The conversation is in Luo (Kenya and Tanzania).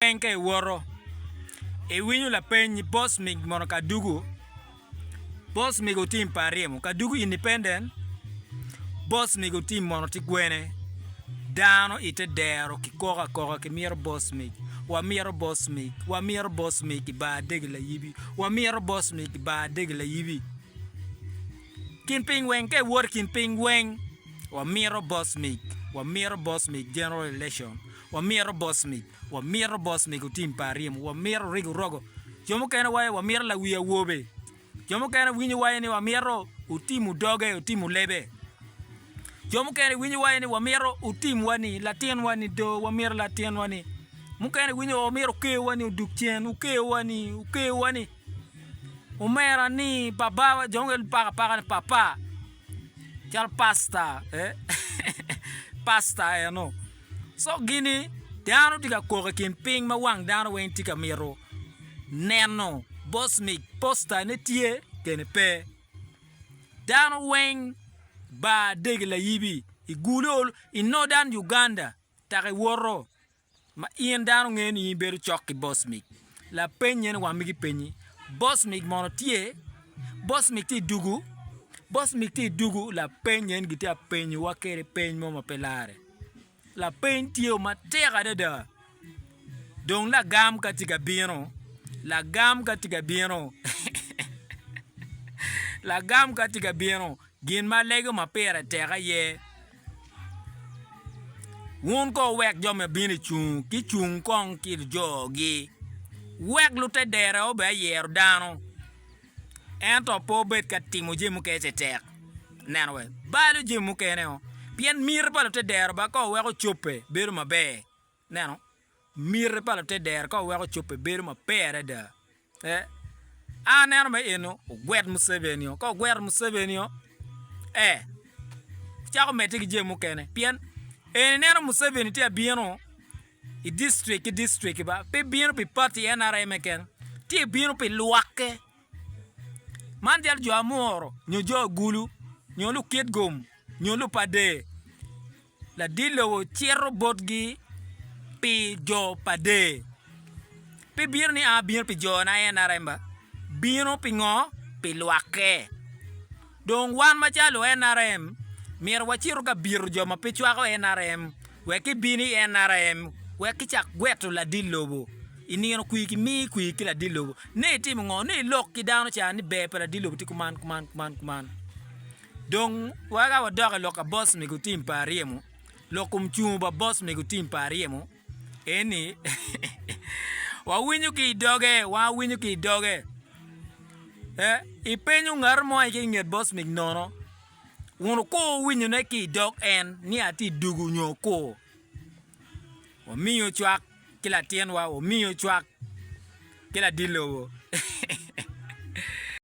Penke woro e winyo la penny Bosmic mono kadugu Bosmic Otim pariemo kadugu independent Bosmic Otim mono tigwene Dano ite dero ki koka ki miro Bosmic wa miro Bosmic Bardege Layibi wa miro Bosmic Bardege Layibi kin ping weng ke wor kin ping weng wa miro Bosmic general election wa miro Bosmic Otim pariemo wa miro rigo rogo jomo kena wae wa miro la wiya wobe jomo kena winyo wae ni wa miro Otim udoge Otim ulebe jomo kena winyo wae ni wa miro Otim wani latien wani do wa miro latien wani mukene winyo wa miro ke wani udukchen uke wani umera ni baba jongel papa chal pasta pasta no so gini Dano tiga koka kin ping ma wang Dano wen tika miro neno Bosmic posta ne tie kene pe Dano wen Bardege Layibi igulol in northern Uganda take woro ma ien Dano ngeni beru chokki Bosmic la penyen wa migi penyi Bosmic mono tie Bosmic ti dugu la penyen gita penyi wakere penyi mo pelare la pen tio ma tera de donc la gam katika Bino la gam katika Bino gin ma lego ma pera tera ye won ko wek jome bini chung kong kil jogi wek lute dere o be yer Dano ento po bet katimo jemu kese tek nanwe balu jemu kene o pien mir palo te der ba ko weko chope beru mabe neno mir palo te der ko weko chope beru mapere da neno me eno gwet Museveni ko gwet Museveni chako mete jemu kene pien neno Museveni te Bino i district ba pe Bino pe party NRM ken ti Bino pe luake man dial jo amoro nyo jo gulu nyo lu kit gom nyo lu pade la dilo chero botgi pi jo pade pi bir ni bir pi jo na NRM Bino pi ngo pi luake don wan ma chalo NRM mir wachiro ka bir jo ma pi chwako NRM weki bini NRM weki chak gweto la dilo inino kuiki la dilo ne tim ngo ne lok ki Dano cha ni be para dilo ti kuman don waga wa doga loka Bosmic Otim pariemo lokum chumba Bosmic Otim pariemo eni wa winyu ki doge ipenyu ngar mo ai nget Bosmic nono wono ko winyu ne ki dog en ni ati dugu nyoko wa miyo chwak kila tienwa o miyo chwak kila dilo